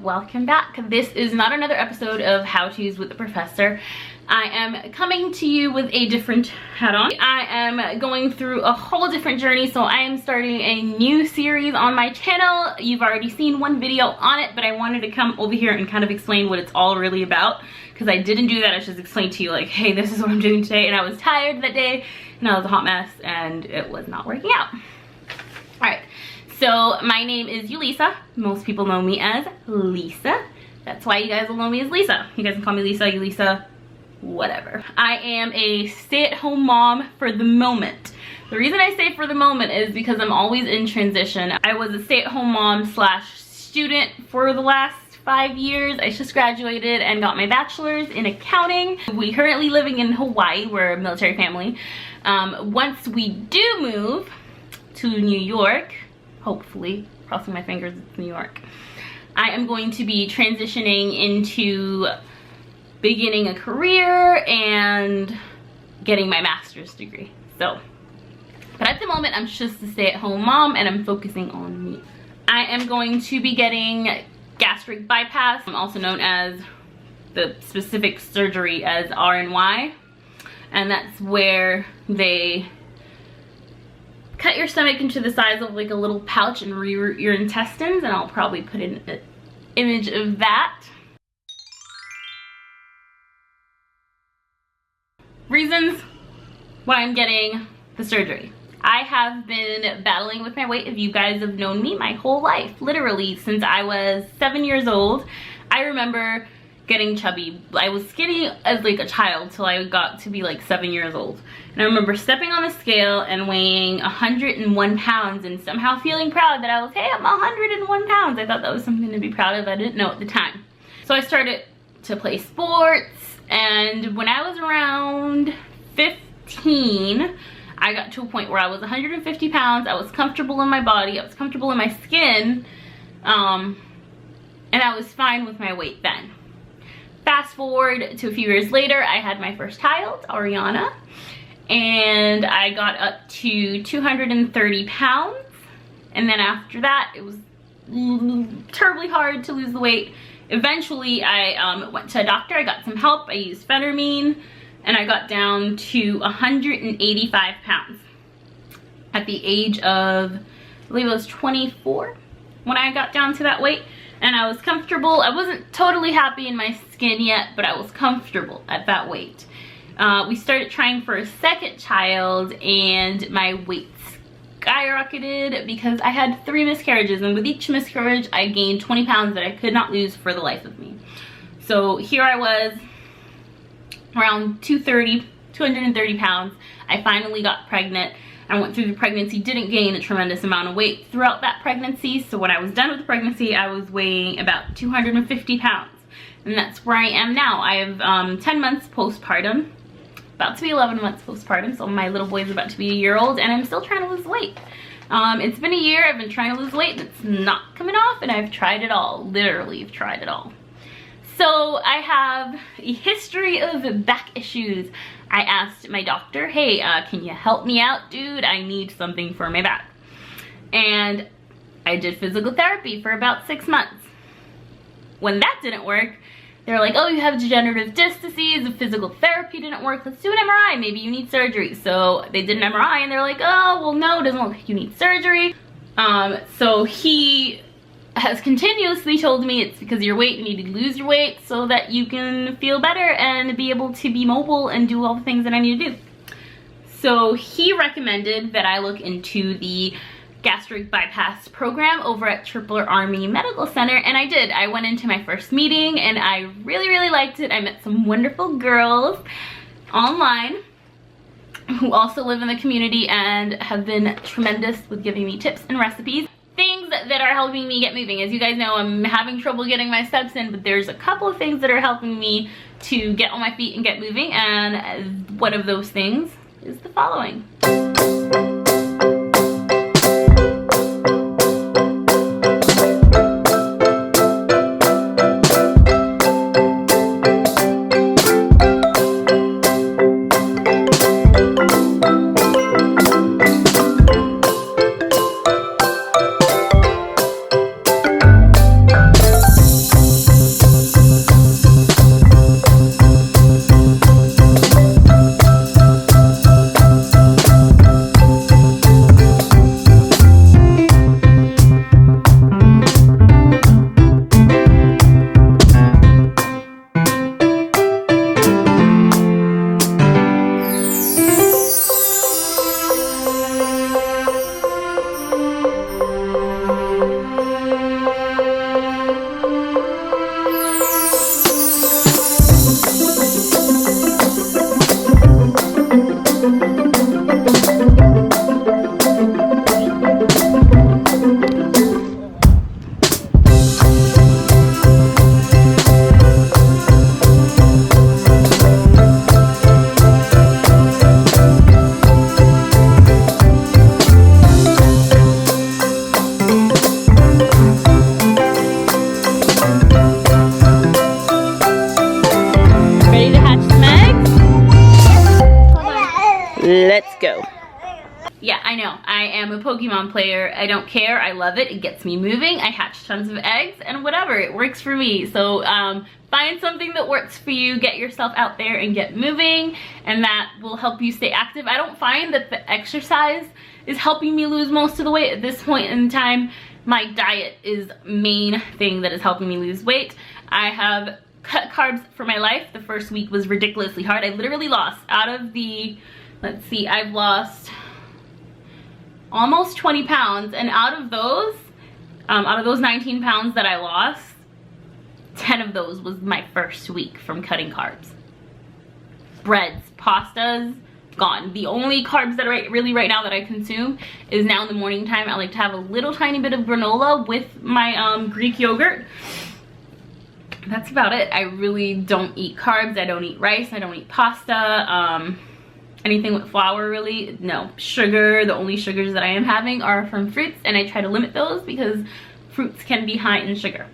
welcome back. This is not another episode of How To's with the Professor. I am coming to you with a different hat on. I am going through a whole different journey, so I am starting a new series on my channel. You've already seen one video on it, but I wanted to come over here and kind of explain what it's all really about, because I didn't do that. I just explained to you like, hey, this is what I'm doing today, and I was tired that day and I was a hot mess and it was not working out. All right, so my name is Yulisa. Most people know me as Lisa. That's why you guys will know me as Lisa. You guys can call me Lisa, Yulisa, whatever. I am a stay-at-home mom for the moment. The reason I say for the moment is because I'm always in transition. I was a stay-at-home mom slash student for the last 5 years. I just graduated and got my bachelor's in accounting. We currently living in Hawaii. We're a military family. Once we do move to New York, hopefully, crossing my fingers, it's New York, I am going to be transitioning into beginning a career and getting my master's degree. So, but at the moment, I'm just a stay-at-home mom and I'm focusing on me. I am going to be getting gastric bypass, also known as the specific surgery as RNY, and that's where they cut your stomach into the size of like a little pouch and reroute your intestines, and I'll probably put in an image of that. Reasons why I'm getting the surgery. I have been battling with my weight. If you guys have known me my whole life, literally since I was 7 years old, I remember getting chubby. I was skinny as like a child till I got to be like 7 years old. And I remember stepping on the scale and weighing 101 pounds and somehow feeling proud that I was, hey, I'm 101 pounds. I thought that was something to be proud of. I didn't know at the time. So I started to play sports. And when I was around 15, I got to a point where I was 150 pounds. I was comfortable in my body. I was comfortable in my skin. And I was fine with my weight then. Fast forward to a few years later, I had my first child, Ariana. And I got up to 230 pounds. And then after that, it was terribly hard to lose the weight. Eventually, I went to a doctor. I got some help. I used phentermine, and I got down to 185 pounds at the age of, I believe it was 24 when I got down to that weight. And I was comfortable. I wasn't totally happy in my skin yet, but I was comfortable at that weight. We started trying for a second child, and my weight skyrocketed because I had 3 miscarriages, and with each miscarriage I gained 20 pounds that I could not lose for the life of me. So here I was around 230 pounds. I finally got pregnant. I went through the pregnancy, didn't gain a tremendous amount of weight throughout that pregnancy. So when I was done with the pregnancy, I was weighing about 250 pounds, and that's where I am now. I have 10 months postpartum, about to be 11 months postpartum, so my little boy's about to be a year old, and I'm still trying to lose weight. It's been a year. I've been trying to lose weight, and it's not coming off, and I've tried it all. Literally, I've tried it all. So I have a history of back issues. I asked my doctor, hey, can you help me out, dude? I need something for my back. And I did physical therapy for about 6 months. When that didn't work, they're like, oh, you have degenerative disc disease, the physical therapy didn't work, let's do an MRI, maybe you need surgery. So they did an MRI, and they're like, oh, well, no, it doesn't look like you need surgery. So he has continuously told me it's because of your weight, you need to lose your weight so that you can feel better and be able to be mobile and do all the things that I need to do. So he recommended that I look into the gastric bypass program over at Tripler Army Medical Center, and I did. I went into my first meeting and I really liked it. I met some wonderful girls online who also live in the community and have been tremendous with giving me tips and recipes. Things that are helping me get moving. As you guys know, I'm having trouble getting my steps in, but there's a couple of things that are helping me to get on my feet and get moving, and one of those things is the following. am a Pokemon player. I don't care. I love it. It gets me moving. I hatch tons of eggs and whatever. It works for me. So find something that works for you. Get yourself out there and get moving, and that will help you stay active. I don't find that the exercise is helping me lose most of the weight at this point in time. My diet is main thing that is helping me lose weight. I have cut carbs for my life. The first week was ridiculously hard. I literally lost out of the, let's see, I've lost almost 20 pounds, and out of those 19 pounds that I lost, 10 of those was my first week from cutting carbs. Breads, pastas, gone. The only carbs that are really right now that I consume is now in the morning time. I like to have a little tiny bit of granola with my Greek yogurt. That's about it. I really don't eat carbs. I don't eat rice. I don't eat pasta. Anything with flour, really, no. Sugar, the only sugars that I am having are from fruits, and I try to limit those because fruits can be high in sugar.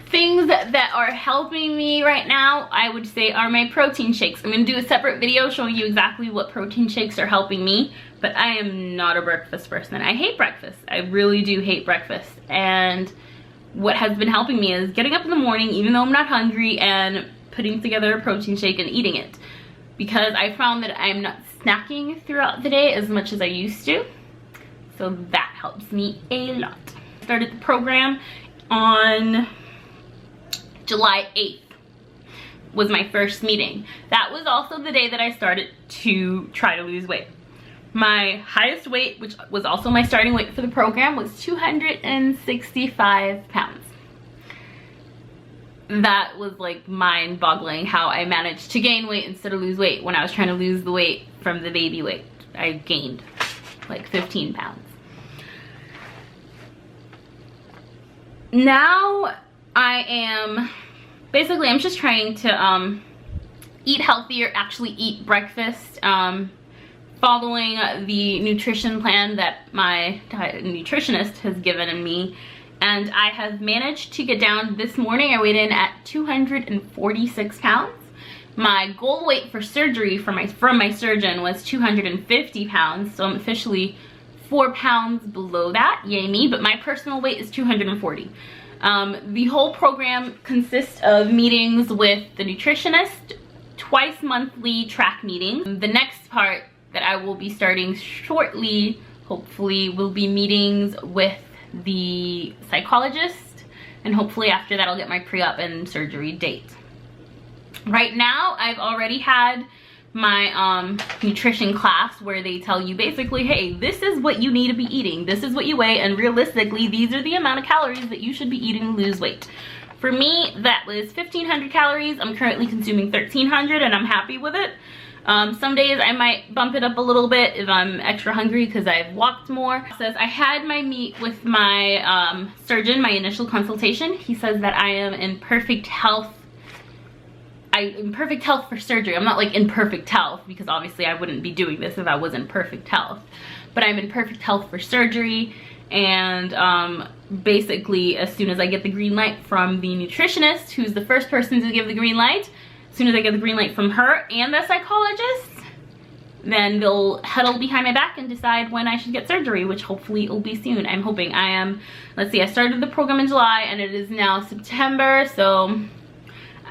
Things that are helping me right now, I would say, are my protein shakes. I'm going to do a separate video showing you exactly what protein shakes are helping me, but I am not a breakfast person. I hate breakfast. I really do hate breakfast. And what has been helping me is getting up in the morning, even though I'm not hungry, and putting together a protein shake and eating it. Because I found that I'm not snacking throughout the day as much as I used to. So that helps me a lot. I started the program on July 8th was my first meeting. That was also the day that I started to try to lose weight. My highest weight, which was also my starting weight for the program, was 265 pounds. That was like mind-boggling how I managed to gain weight instead of lose weight when I was trying to lose the weight from the baby weight. I gained like 15 pounds. Now I'm just trying to eat healthier, actually eat breakfast, following the nutrition plan that my nutritionist has given me. And I have managed to get down. This morning I weighed in at 246 pounds. My goal weight for surgery from my surgeon was 250 pounds, so I'm officially 4 pounds below that, yay me, but my personal weight is 240. The whole program consists of meetings with the nutritionist, twice monthly track meetings. The next part that I will be starting shortly, hopefully, will be meetings with the psychologist, and hopefully after that I'll get my pre-op and surgery date. Right now I've already had my nutrition class where they tell you basically, hey, this is what you need to be eating, this is what you weigh, and realistically these are the amount of calories that you should be eating to lose weight. For me, that was 1,500 calories. I'm currently consuming 1,300 and I'm happy with it. Some days I might bump it up a little bit if I'm extra hungry because I've walked more. Says I had my meet with my surgeon, my initial consultation. He says that I am in perfect health. In perfect health for surgery. I'm not like in perfect health because obviously I wouldn't be doing this if I was in perfect health. But I'm in perfect health for surgery, and basically as soon as I get the green light from the nutritionist, who's the first person to give the green light, as soon as I get the green light from her and the psychologist, then they'll huddle behind my back and decide when I should get surgery, which hopefully it will be soon. I'm hoping. I am, let's see, I started the program in July and it is now September, so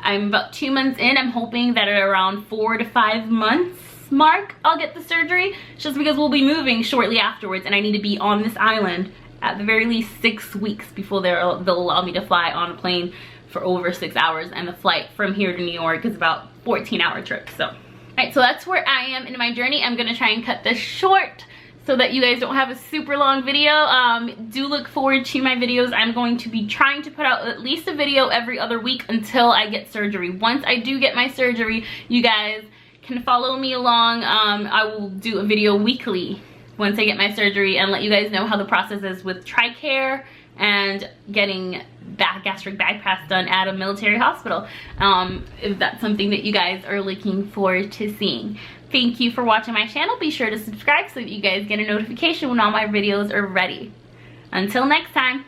I'm about 2 months in. I'm hoping that at around 4 to 5 months mark I'll get the surgery, just because we'll be moving shortly afterwards and I need to be on this island at the very least 6 weeks before they'll allow me to fly on a plane for over 6 hours, and the flight from here to New York is about 14-hour trip. So alright, so that's where I am in my journey. I'm gonna try and cut this short so that you guys don't have a super long video. Do look forward to my videos. I'm going to be trying to put out at least a video every other week until I get surgery. Once I do get my surgery, you guys can follow me along. I will do a video weekly once I get my surgery and let you guys know how the process is with TRICARE and getting gastric bypass done at a military hospital, if that's something that you guys are looking forward to seeing. Thank you for watching my channel. Be sure to subscribe so that you guys get a notification when all my videos are ready. Until next time.